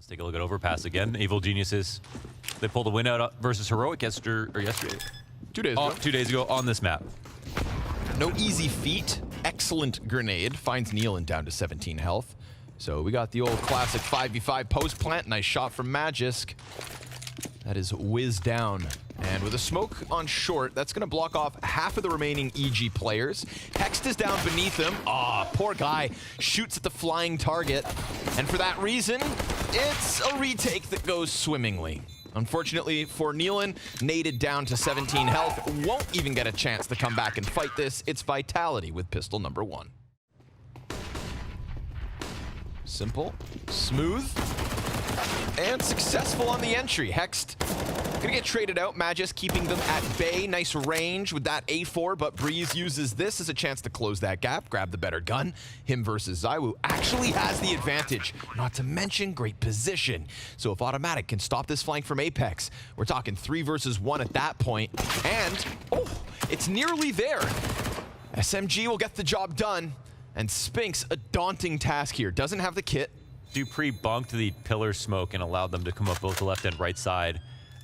Let's take a look at overpass again. Evil Geniuses. They pulled a win out versus Heroic yesterday. 2 days ago. 2 days ago on this map. No easy feat. Excellent grenade. Finds nykytilan down to 17 health. So we got the old classic 5v5 post plant. Nice shot from Magisk. That is whiz down. And with a smoke on short, that's going to block off half of the remaining EG players. Hext is down beneath him. Ah, poor guy shoots at the flying target. And for that reason, it's a retake that goes swimmingly. Unfortunately for nykytilan, naded down to 17 health, won't even get a chance to come back and fight this. It's Vitality with pistol number 1. Simple, smooth, and successful on the entry. Hext gonna get traded out. Magisk keeping them at bay. Nice range with that A4, but Breeze uses this as a chance to close that gap, grab the better gun. Him versus zywoo actually has the advantage, not to mention great position. So if Automatic can stop this flank from Apex, we're talking 3 versus 1 at that point. And, oh, it's nearly there. SMG will get the job done. And Spinks, a daunting task here. Doesn't have the kit. dupreeh bunked the pillar smoke and allowed them to come up both the left and right side,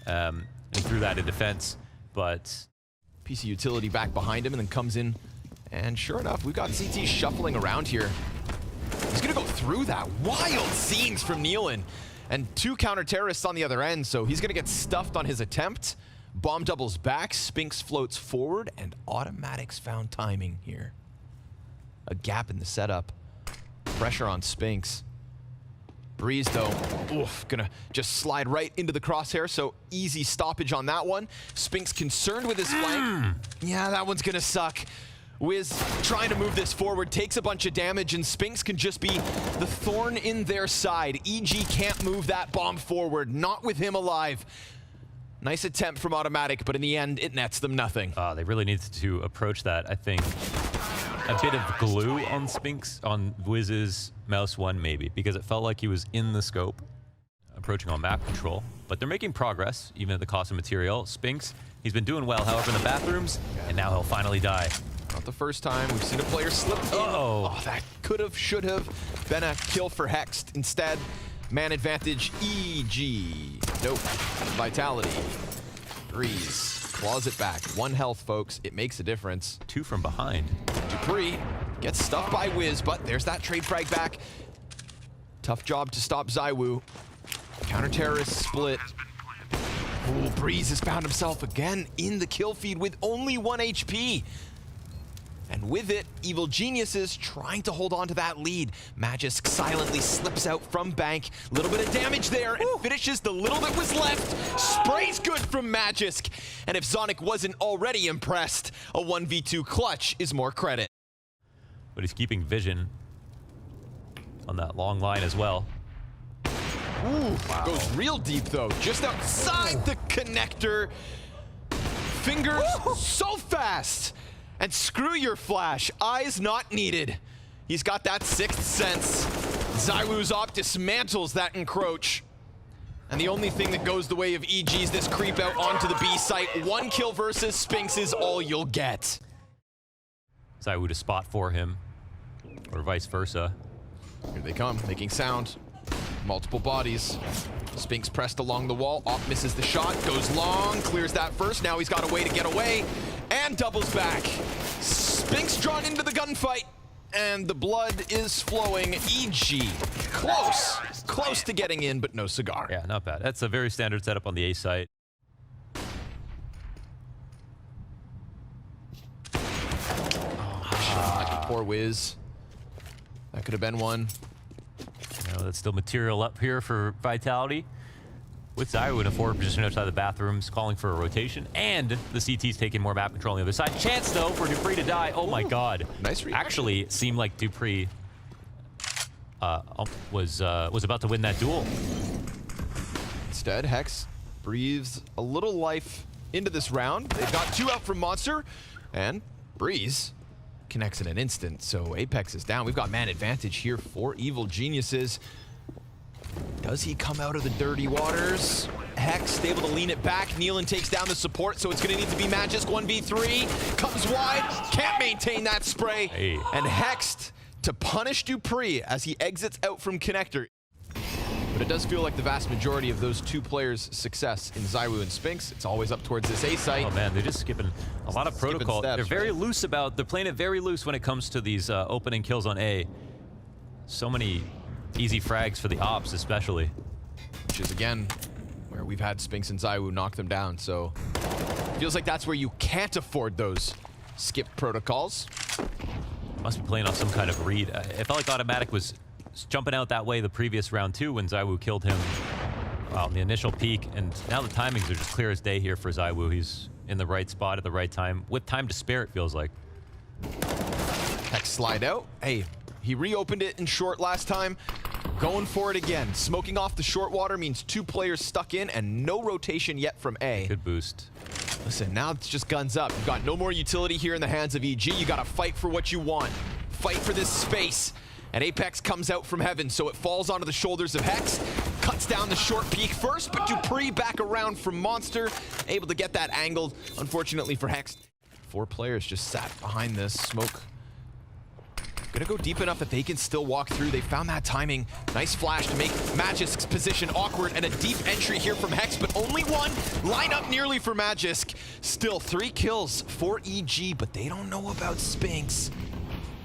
and threw that in defense. But PC utility back behind him and then comes in. And sure enough, we've got CT shuffling around here. He's gonna go through that. Wild scenes from nykytilan. And 2 counter-terrorists on the other end, so he's gonna get stuffed on his attempt. Bomb doubles back, Spinks floats forward, and Automatic's found timing here. A gap in the setup. Pressure on Spinks. Breeze, though, oof, gonna just slide right into the crosshair, so easy stoppage on that one. Spinks concerned with his flank. Yeah, that one's gonna suck. Wiz trying to move this forward, takes a bunch of damage, and Spinks can just be the thorn in their side. EG can't move that bomb forward, not with him alive. Nice attempt from Automatic, but in the end, it nets them nothing. They really needed to approach that, I think. A bit of glue on Spinks, on Wiz's mouse 1 maybe, because it felt like he was in the scope, approaching on map control. But they're making progress, even at the cost of material. Spinks, he's been doing well, however, in the bathrooms, and now he'll finally die. Not the first time we've seen a player slip in. Oh, that could have, should have been a kill for Hext. Instead, man advantage, EG. Nope. Vitality. Breeze. Claws it back. 1 health, folks. It makes a difference. 2 from behind. dupreeh gets stuffed by Wiz, but there's that trade frag back. Tough job to stop zywoo. Counter-terrorist split. Ooh, Breeze has found himself again in the kill feed with only 1 HP. And with it, Evil Geniuses trying to hold on to that lead. Magisk silently slips out from bank. Little bit of damage there and finishes the little that was left. Sprays good from Magisk. And if Zonic wasn't already impressed, a 1v2 clutch is more credit. But he's keeping vision on that long line as well. Ooh, wow. Goes real deep though. Just outside the connector. Fingers so fast. And screw your flash, eyes not needed. He's got that 6th sense. zywoo's op dismantles that encroach. And the only thing that goes the way of EG is this creep out onto the B site. 1 kill versus Spinks is all you'll get. zywoo to spot for him, or vice versa. Here they come, making sound. Multiple bodies. Spinks pressed along the wall. Op misses the shot, goes long, clears that first. Now he's got a way to get away, and doubles back. Spinks drawn into the gunfight, and the blood is flowing. EG, close to getting in, but no cigar. Yeah, not bad. That's a very standard setup on the A site. Oh, poor Wiz. That could have been one. That's still material up here for Vitality. With zywoo in a forward position outside the bathrooms, calling for a rotation, and the CT's taking more map control on the other side. Chance, though, for dupreeh to die. Oh my god. Nice reaction. Actually, it seemed like dupreeh was about to win that duel. Instead, Hex breathes a little life into this round. They've got 2 out from Monster, and Breeze connects in an instant, so Apex is down. We've got man advantage here for Evil Geniuses. Does he come out of the dirty waters? Hex able to lean it back. nykytilan takes down the support, so it's gonna need to be Magisk 1v3. Comes wide, can't maintain that spray. Hey. And Hex to punish dupreeh as he exits out from connector. But it does feel like the vast majority of those two players' success in zywoo and Spinks, it's always up towards this A site. Oh man, they're just skipping a lot of protocol. Steps, they're very loose about, they're playing it very loose when it comes to these opening kills on A. So many easy frags for the ops especially. Which is again, where we've had Spinks and zywoo knock them down, so feels like that's where you can't afford those skip protocols. Must be playing off some kind of read. It felt like Automatic was jumping out that way the previous round too when zywoo killed him. Wow, in the initial peak, and now the timings are just clear as day here for zywoo. He's in the right spot at the right time, with time to spare, it feels like. Hex slide out. Hey, he reopened it in short last time. Going for it again. Smoking off the short water means two players stuck in and no rotation yet from A. Good boost. Listen, now it's just guns up. You've got no more utility here in the hands of EG. You gotta fight for what you want. Fight for this space. And Apex comes out from heaven, so it falls onto the shoulders of Hex. Cuts down the short peak first, but Dupree back around from Monster. Able to get that angled, unfortunately for Hex. 4 players just sat behind this. Smoke gonna go deep enough that they can still walk through. They found that timing. Nice flash to make Magisk's position awkward, and a deep entry here from Hex, but only one. Line up nearly for Magisk. Still 3 kills for EG, but they don't know about Spinks.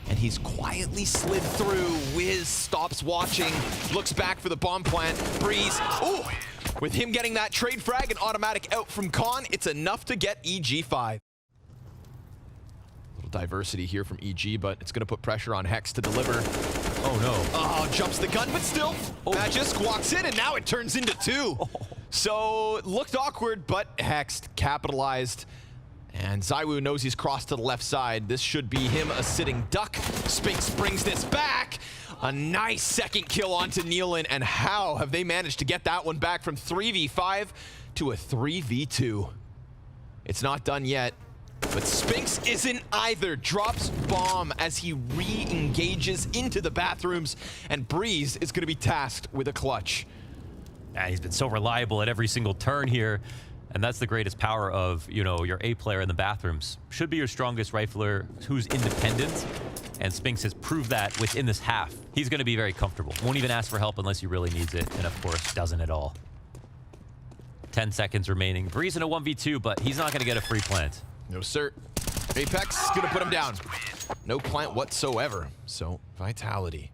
And he's quietly slid through. Wiz stops watching, looks back for the bomb plant. Breeze, ooh! With him getting that trade frag and Automatic out from Con, it's enough to get EG 5. Diversity here from EG, but it's going to put pressure on Hex to deliver. Oh no. Oh, jumps the gun, but still, Magisk walks in, and now it turns into 2. So, looked awkward, but Hex capitalized. And zywoo knows he's crossed to the left side. This should be him a sitting duck. Spinks brings this back. A nice second kill onto nykytilan, and how have they managed to get that one back from 3v5 to a 3v2? It's not done yet. But Spinks isn't either. Drops bomb as he re-engages into the bathrooms, and Breeze is going to be tasked with a clutch. Yeah, he's been so reliable at every single turn here, and that's the greatest power of, you know, your A player in the bathrooms. Should be your strongest rifler who's independent, and Spinks has proved that within this half. He's going to be very comfortable. Won't even ask for help unless he really needs it, and of course doesn't at all. 10 seconds remaining. Breeze in a 1v2, but he's not going to get a free plant. No, sir. Apex is gonna put him down. No plant whatsoever. So, Vitality.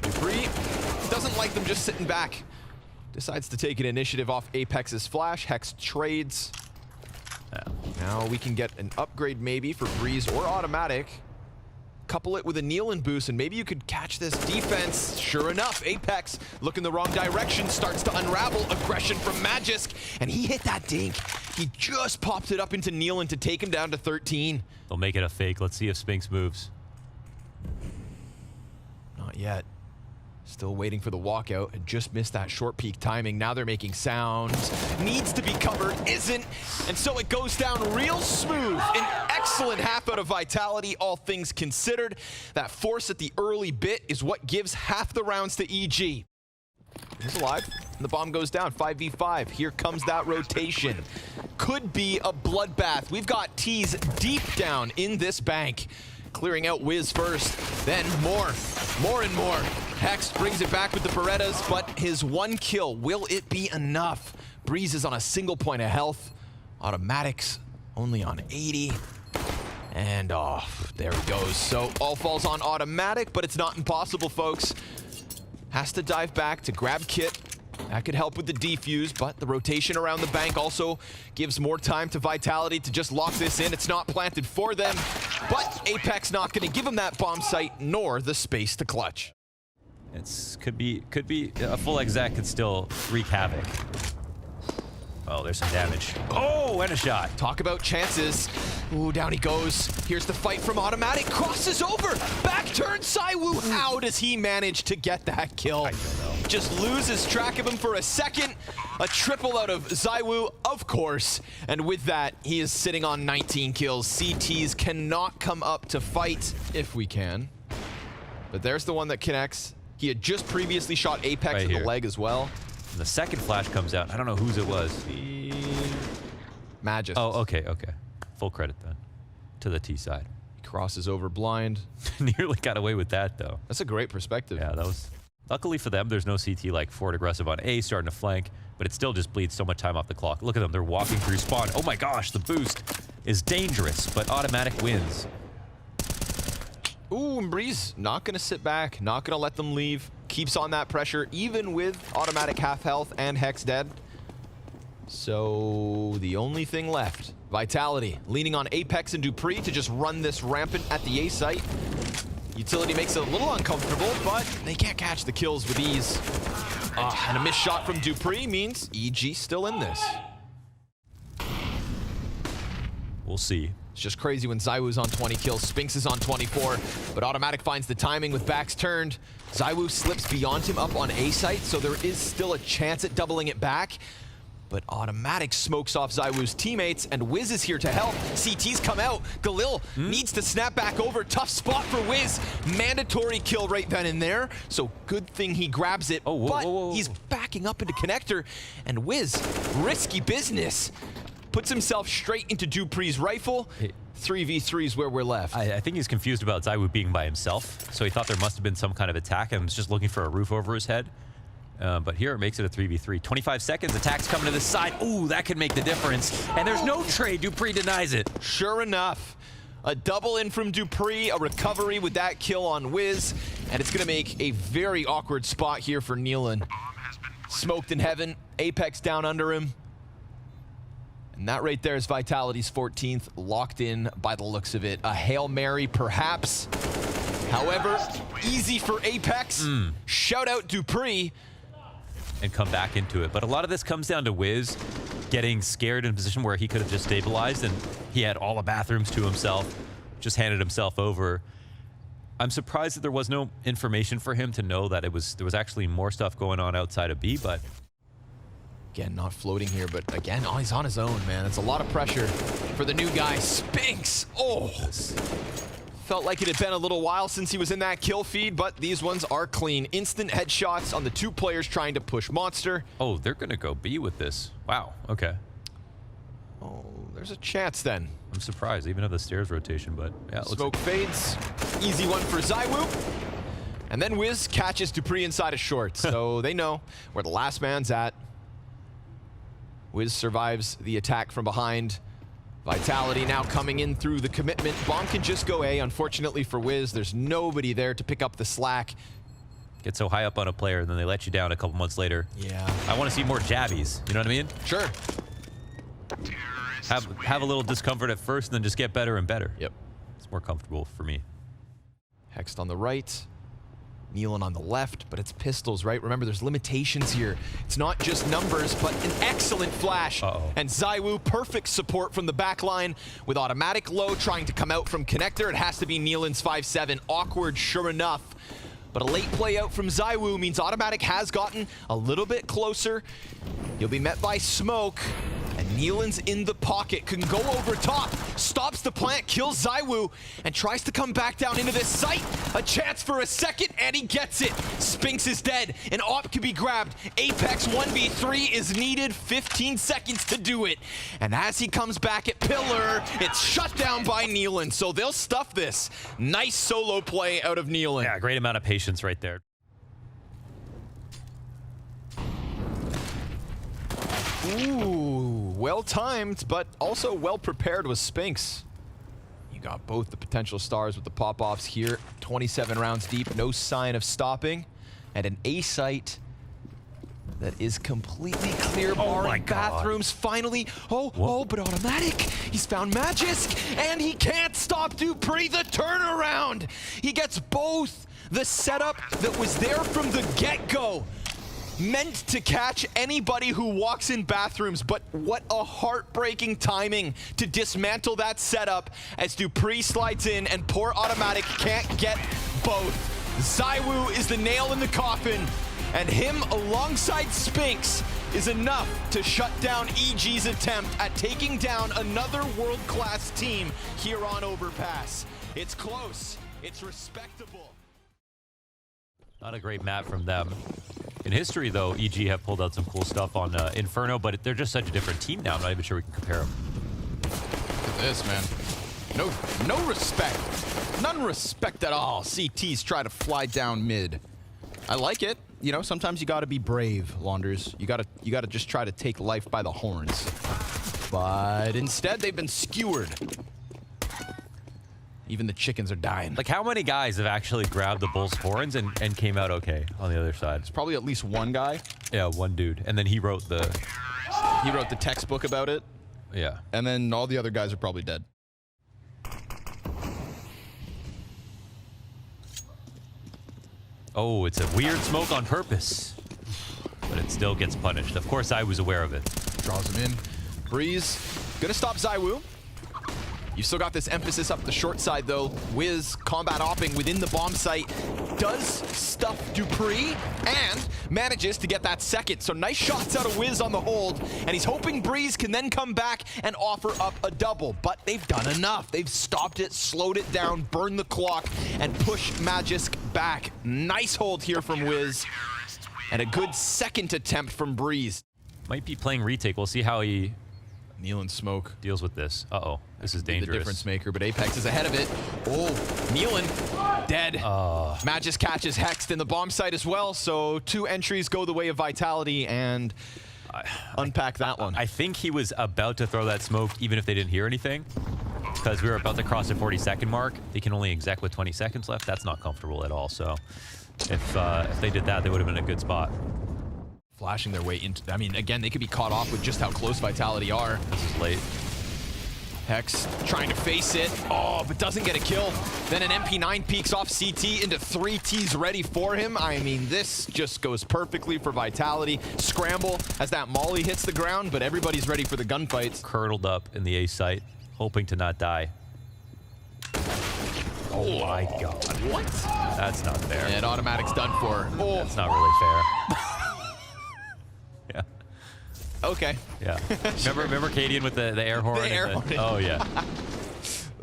Dupree doesn't like them just sitting back. Decides to take an initiative off Apex's flash. Hex trades. Now we can get an upgrade maybe for Breeze or Automatic. Couple it with a nykytilan boost, and maybe you could catch this defense. Sure enough, Apex looking the wrong direction, starts to unravel. Aggression from Magisk, and he hit that dink. He just popped it up into nykytilan to take him down to 13. They'll make it a fake. Let's see if Spinks moves. Not yet. Still waiting for the walkout. Had just missed that short peak timing. Now they're making sounds. Needs to be covered, isn't. And so it goes down real smooth. An excellent half out of Vitality, all things considered. That force at the early bit is what gives half the rounds to EG. He's alive, and the bomb goes down. 5v5. Here comes that rotation. Could be a bloodbath. We've got T's deep down in this bank. Clearing out Wiz first, then more and more. Hex brings it back with the Berettas, but his 1 kill, will it be enough? Breeze is on a single point of health. Automatics only on 80. And there he goes. So all falls on Automatic, but it's not impossible, folks. Has to dive back to grab Kit. That could help with the defuse, but the rotation around the bank also gives more time to Vitality to just lock this in. It's not planted for them, but Apex not going to give him that bomb site nor the space to clutch. Could be a full exec could still wreak havoc. Oh, there's some damage. Oh, and a shot. Talk about chances. Ooh, down he goes. Here's the fight from Automatic. Crosses over. Back turn zywoo. How does he manage to get that kill? I don't know. Just loses track of him for a second. A triple out of zywoo, of course. And with that, he is sitting on 19 kills. CTs cannot come up to fight if we can. But there's the one that connects. He had just previously shot Apex right in here. the leg as well. And the second flash comes out. I don't know whose it was. Magisk. Oh, okay. Full credit then to the T side. He crosses over blind. Nearly got away with that, though. That's a great perspective. Yeah, that was... Luckily for them, there's no CT like forward aggressive on A starting to flank, but it still just bleeds so much time off the clock. Look at them. They're walking through spawn. Oh my gosh, the boost is dangerous, but automatic wins. Ooh, and Breeze not going to sit back, not going to let them leave. Keeps on that pressure, even with automatic half health and Hex dead. So the only thing left, Vitality, leaning on Apex and Dupree to just run this rampant at the A site. Utility makes it a little uncomfortable, but they can't catch the kills with ease. And a missed shot from Dupree means EG still in this. We'll see. It's just crazy when zywoo's on 20 kills, Spinks is on 24, but automatic finds the timing with backs turned. zywoo slips beyond him up on A site, so there is still a chance at doubling it back. But automatic smokes off zywoo's teammates, and Wiz is here to help. CT's come out. Galil needs to snap back over. Tough spot for Wiz. Mandatory kill right then and there. So good thing he grabs it. But he's backing up into connector, and Wiz, risky business, puts himself straight into Dupree's rifle. 3v3 is where we're left. I think he's confused about zywoo being by himself, so he thought there must have been some kind of attack and was just looking for a roof over his head. But here it makes it a 3v3. 25 seconds, attack's coming to the side. Ooh, that could make the difference. And there's no trade. Dupree denies it. Sure enough, a double in from Dupree, a recovery with that kill on Wiz, and it's going to make a very awkward spot here for nykytilan. Smoked in heaven, Apex down under him. And that right there is Vitality's 14th, locked in by the looks of it. A Hail Mary, perhaps. However, easy for Apex. Shout out Dupree. And come back into it. But a lot of this comes down to Wiz getting scared in a position where he could have just stabilized, and he had all the bathrooms to himself, just handed himself over. I'm surprised that there was no information for him to know that there was actually more stuff going on outside of B, but... Again, not floating here, but again, he's on his own, man. That's a lot of pressure for the new guy. Spinks! Oh! Felt like it had been a little while since he was in that kill feed, but these ones are clean. Instant headshots on the two players trying to push Monster. Oh, they're going to go B with this. Wow, okay. Oh, there's a chance then. I'm surprised. They even have the stairs rotation, but yeah. Smoke fades. Easy one for zywoo. And then Wiz catches Dupree inside a short, so they know where the last man's at. Wiz survives the attack from behind. Vitality now coming in through the commitment. Bomb can just go A. Unfortunately for Wiz, there's nobody there to pick up the slack. Get so high up on a player, and then they let you down a couple months later. Yeah. I want to see more jabbies. You know what I mean? Sure. Have a little discomfort at first, and then just get better and better. Yep. It's more comfortable for me. Hexed on the right. nykytilan on the left, but it's pistols, right? Remember, there's limitations here. It's not just numbers, but an excellent flash. And zywoo, perfect support from the back line with automatic low trying to come out from connector. It has to be nykytilan's 5-7. Awkward, sure enough. But a late play out from zywoo means automatic has gotten a little bit closer. You'll be met by smoke. And nykytilan's in the pocket, can go over top, stops the plant, kills zywoo, and tries to come back down into this site. A chance for a second, and he gets it. Spinks is dead, an op can be grabbed. Apex 1v3 is needed, 15 seconds to do it. And as he comes back at pillar, it's shut down by nykytilan, so they'll stuff this. Nice solo play out of nykytilan. Yeah, great amount of patience right there. Ooh, well-timed, but also well-prepared with Spinks. You got both the potential stars with the pop-offs here. 27 rounds deep, no sign of stopping. And an A site that is completely clear, barring bathrooms. Finally, but automatic. He's found Magisk, and he can't stop Dupree, the turnaround. He gets both. The setup that was there from the get-go. Meant to catch anybody who walks in bathrooms, but what a heartbreaking timing to dismantle that setup as Dupree slides in and poor automatic can't get both. zywoo is the nail in the coffin, and him alongside Spinks is enough to shut down EG's attempt at taking down another world-class team here on Overpass. It's close, it's respectable. Not a great map from them. In history, though, EG have pulled out some cool stuff on Inferno, but they're just such a different team now. I'm not even sure we can compare them. Look at this, man. No respect. None respect at all. CTs try to fly down mid. I like it. You know, sometimes you gotta be brave, Launders. You gotta just try to take life by the horns. But instead, they've been skewered. Even the chickens are dying. Like, how many guys have actually grabbed the bull's horns and came out okay on the other side? It's probably at least one guy. Yeah, one dude. And then he wrote the textbook about it. Yeah. And then all the other guys are probably dead. Oh, it's a weird smoke on purpose. But it still gets punished. Of course, I was aware of it. Draws him in. Breeze gonna stop zywoo. You've still got this emphasis up the short side, though. Wiz combat opping within the bomb site. Does stuff Dupree and manages to get that second. So nice shots out of Wiz on the hold. And he's hoping Breeze can then come back and offer up a double. But they've done enough. They've stopped it, slowed it down, burned the clock, and pushed Magisk back. Nice hold here from Wiz. And a good second attempt from Breeze. Might be playing retake. We'll see how he Nealon smoke deals with this. Uh-oh. This is dangerous. The difference maker, but Apex is ahead of it. Oh, Nealon dead. Magisk catches Hexed in the bomb site as well, so 2 entries go the way of Vitality, and unpack that one. I think he was about to throw that smoke even if they didn't hear anything, because we were about to cross the 40-second mark. They can only exec with 20 seconds left. That's not comfortable at all, so if they did that, they would have been in a good spot. Flashing their way into, I mean, again, they could be caught off with just how close Vitality are. This is late. Hex trying to face it. Oh, but doesn't get a kill. Then an MP9 peeks off CT into 3 Ts ready for him. I mean, this just goes perfectly for Vitality. Scramble as that molly hits the ground, but everybody's ready for the gunfights. Curdled up in the A site, hoping to not die. Oh my God. What? That's not fair. And automatic's done for. Oh. That's not really fair. Yeah. Okay. Yeah. Remember Cadian with the air horn? The air horn. Oh, yeah.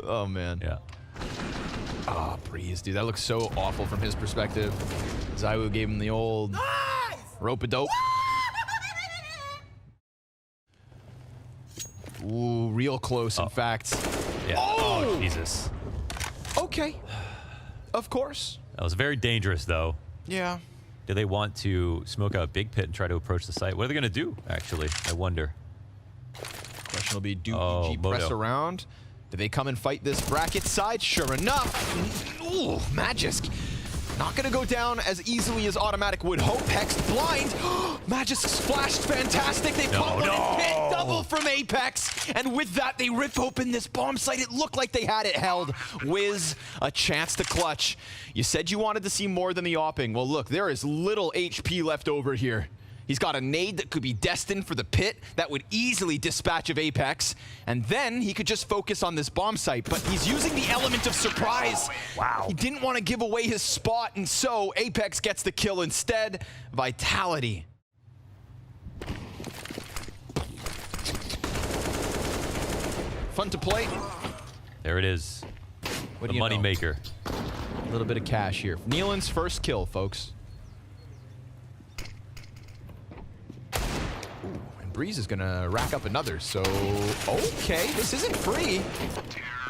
Oh, man. Yeah. Oh, Breeze, dude. That looks so awful from his perspective. zywoo gave him the old rope-a-dope. Ooh, real close, in fact. Yeah. Oh, Jesus. Okay. Of course. That was very dangerous, though. Yeah. Do they want to smoke out Big Pit and try to approach the site? What are they going to do, actually? I wonder. Question will be, do EG Moto. press around? Do they come and fight this bracket side? Sure enough. Ooh, Magisk. Not going to go down as easily as Automatic would hope. Hex blind. Magisk's flashed fantastic. They put one in pit. Double from Apex. And with that, they rip open this bomb site. It looked like they had it held. Wiz, a chance to clutch. You said you wanted to see more than the opping. Well, look, there is little HP left over here. He's got a nade that could be destined for the pit that would easily dispatch of Apex. And then he could just focus on this bomb site. But he's using the element of surprise. Wow. He didn't want to give away his spot, and so Apex gets the kill instead. Vitality. Fun to play. There it is. What The do you money know? maker. A little bit of cash here. Nealon's first kill, folks. And Breeze is gonna rack up another, so okay, this isn't free.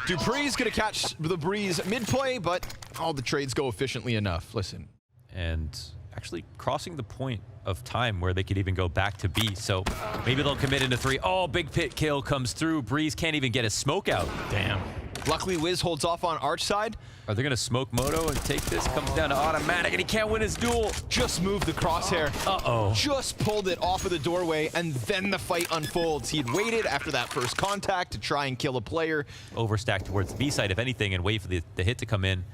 Dupree's gonna catch the Breeze mid-play, but all the trades go efficiently enough. Listen. And actually crossing the point of time where they could even go back to B. So maybe they'll commit into 3. Oh, Big Pit kill comes through. Breeze can't even get his smoke out. Damn. Luckily, Wiz holds off on Arch side. Are they going to smoke Moto and take this? Comes down to Automatic, and he can't win his duel. Just moved the crosshair. Uh-oh. Just pulled it off of the doorway, and then the fight unfolds. He'd waited after that first contact to try and kill a player. Overstack towards the B side, if anything, and wait for the hit to come in.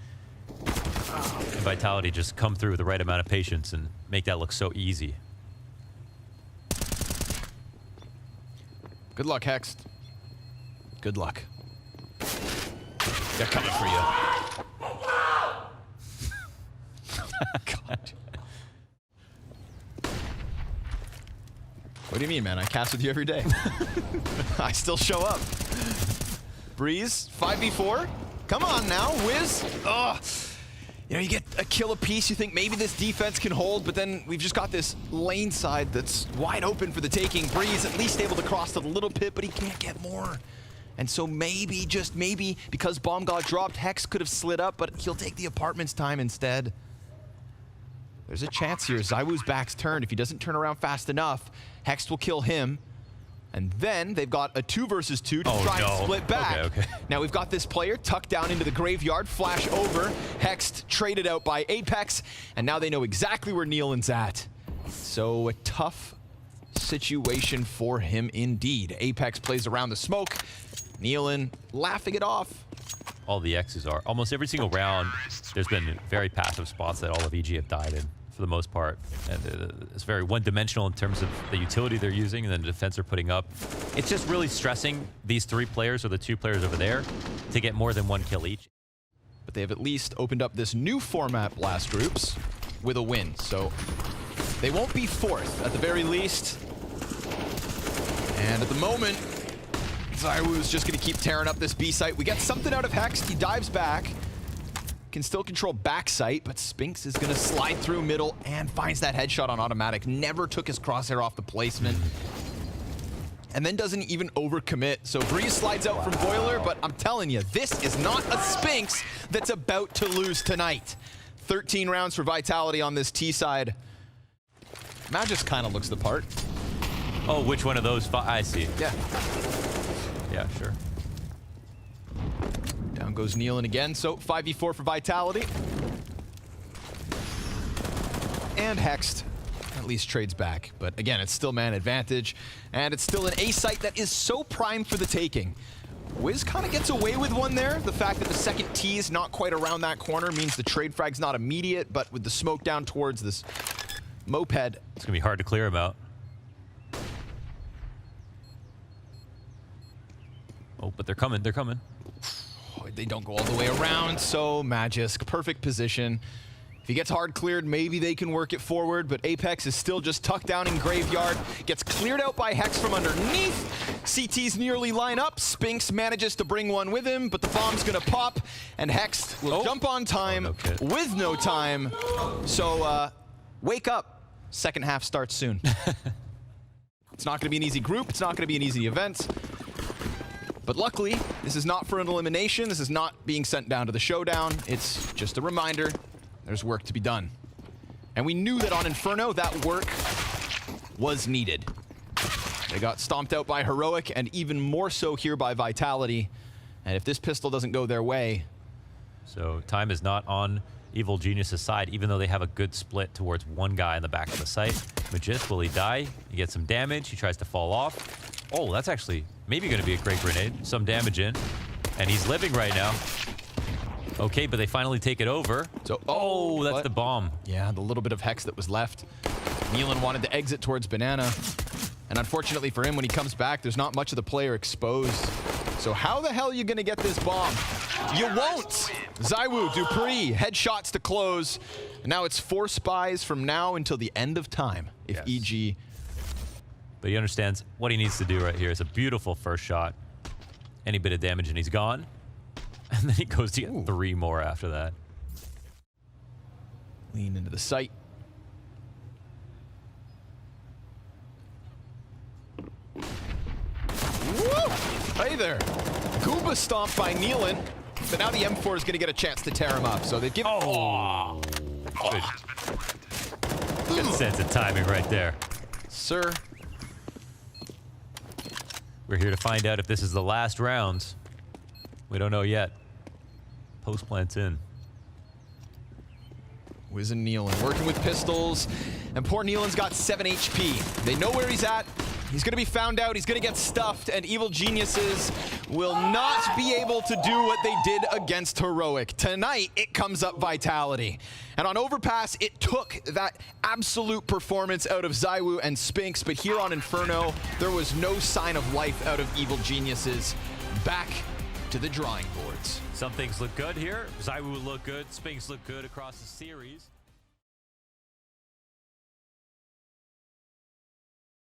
And Vitality just come through with the right amount of patience and make that look so easy. Good luck, Hext. Good luck. They're coming for you. God. What do you mean, man? I cast with you every day. I still show up. Breeze, 5v4. Come on now, Wiz. Ugh. You know, you get a kill apiece, you think maybe this defense can hold, but then we've just got this lane side that's wide open for the taking. Breeze at least able to cross to the little pit, but he can't get more. And so maybe, just maybe, because bomb got dropped, Hex could have slid up, but he'll take the apartment's time instead. There's a chance here. zywoo's back's turned. If he doesn't turn around fast enough, Hex will kill him. And then they've got a 2 versus 2 to try and split back. Okay. Now we've got this player tucked down into the graveyard, flash over, Hex traded out by Apex, and now they know exactly where nykytilan's at. So a tough situation for him indeed. Apex plays around the smoke, nykytilan laughing it off. All the X's are. Almost every single round, there's been very passive spots that all of EG have died in, for the most part. And it's very one-dimensional in terms of the utility they're using and then the defense they're putting up. It's just really stressing these 3 players or the 2 players over there to get more than 1 kill each. But they have at least opened up this new format, Blast Groups, with a win. So they won't be 4th, at the very least. And at the moment, zywoo's just going to keep tearing up this B site. We get something out of Hex. He dives back. Can still control back site, but Spinks is going to slide through middle and finds that headshot on automatic. Never took his crosshair off the placement. And then doesn't even overcommit. So Breeze slides out from Boiler, but I'm telling you, this is not a Spinks that's about to lose tonight. 13 rounds for Vitality on this T side. Magis kind of looks the part. Oh, which one of those? I see. Yeah. Yeah, sure. Down goes nykytilan again, so 5v4 for Vitality. And Hexed at least trades back. But again, it's still man advantage, and it's still an A site that is so primed for the taking. Wiz kind of gets away with one there. The fact that the second T is not quite around that corner means the trade frag's not immediate, but with the smoke down towards this moped, it's gonna be hard to clear him out. Oh, but they're coming, they're coming. They don't go all the way around, so Magisk, perfect position. If he gets hard cleared, maybe they can work it forward, but Apex is still just tucked down in graveyard. Gets cleared out by Hex from underneath. CT's nearly line up. Spinks manages to bring one with him, but the bomb's gonna pop, and Hex will jump on time with no time. So, wake up. Second half starts soon. It's not gonna be an easy group. It's not gonna be an easy event. But luckily, this is not for an elimination. This is not being sent down to the showdown. It's just a reminder, there's work to be done. And we knew that on Inferno, that work was needed. They got stomped out by Heroic, and even more so here by Vitality. And if this pistol doesn't go their way... So time is not on Evil Genius's side, even though they have a good split towards one guy in the back of the site. Magist, will he die? He gets some damage. He tries to fall off. Oh, that's actually maybe going to be a great grenade. Some damage in. And he's living right now. Okay, but they finally take it over. So, oh, that's the bomb. Yeah, the little bit of Hex that was left. nykytilan wanted to exit towards Banana. And unfortunately for him, when he comes back, there's not much of the player exposed. So how the hell are you going to get this bomb? You won't! zywoo, Dupree, headshots to close. And now it's 4 spies from now until the end of time. If EG... But he understands what he needs to do right here. It's a beautiful first shot. Any bit of damage and he's gone. And then he goes to get 3 more after that. Lean into the site. Woo! Hey there. Goomba stomped by nykytilan. But now the M4 is going to get a chance to tear him up. So they give... Oh! Good sense of timing right there. Sir. We're here to find out if this is the last round. We don't know yet. Post plant's in. Wiz and nykytilan working with pistols. And poor nykytilan's got 7 HP. They know where he's at. He's going to be found out. He's going to get stuffed. And Evil Geniuses will not be able to do what they did against Heroic. Tonight, it comes up Vitality. And on Overpass, it took that absolute performance out of zywoo and Spinks. But here on Inferno, there was no sign of life out of Evil Geniuses. Back to the drawing boards. Some things look good here. zywoo look good. Spinks look good across the series.